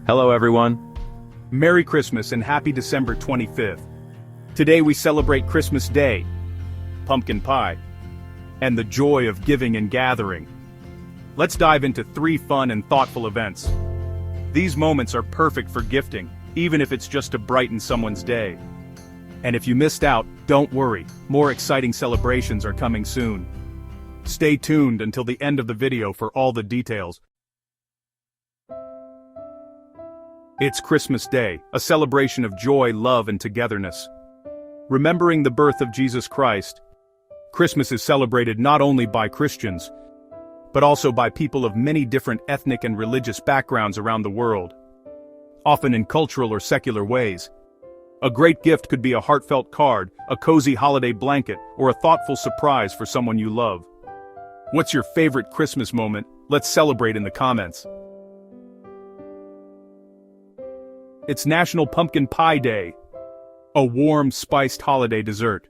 Hello everyone. Merry Christmas and happy December 25th. Today we celebrate Christmas Day, pumpkin pie, and the joy of giving and gathering. Let's dive into 3 fun and thoughtful events. These moments are perfect for gifting, even if it's just to brighten someone's day. And if you missed out, don't worry, more exciting celebrations are coming soon. Stay tuned until the end of the video for all the details. It's Christmas Day, a celebration of joy, love, and togetherness. Remembering the birth of Jesus Christ, Christmas is celebrated not only by Christians, but also by people of many different ethnic and religious backgrounds around the world, often in cultural or secular ways. A great gift could be a heartfelt card, a cozy holiday blanket, or a thoughtful surprise for someone you love. What's your favorite Christmas moment? Let's celebrate in the comments. It's National Pumpkin Pie Day, a warm, spiced holiday dessert.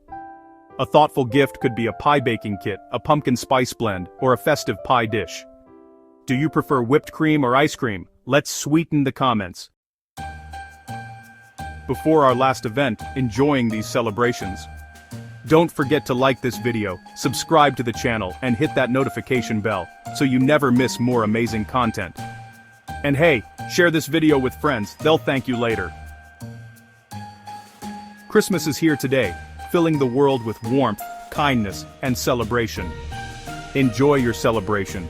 A thoughtful gift could be a pie baking kit, a pumpkin spice blend, or a festive pie dish. Do you prefer whipped cream or ice cream? Let's sweeten the comments. Before our last event, enjoying these celebrations. Don't forget to like this video, subscribe to the channel, and hit that notification bell, so you never miss more amazing content. And hey, share this video with friends, they'll thank you later. Christmas is here today, filling the world with warmth, kindness, and celebration. Enjoy your celebration.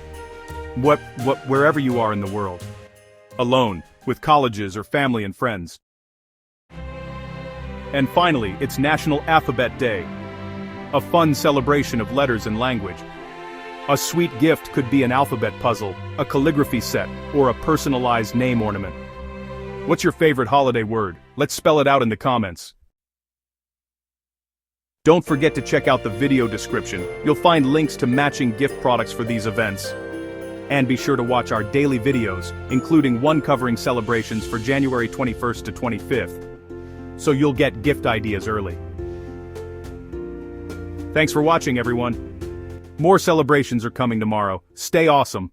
Wherever you are in the world. Alone, with colleges or family and friends. And finally, it's National Alphabet Day. A fun celebration of letters and language. A sweet gift could be an alphabet puzzle, a calligraphy set, or a personalized name ornament. What's your favorite holiday word? Let's spell it out in the comments. Don't forget to check out the video description. You'll find links to matching gift products for these events. And be sure to watch our daily videos, including one covering celebrations for January 21st to 25th. So you'll get gift ideas early. Thanks for watching, everyone. More celebrations are coming tomorrow. Stay awesome.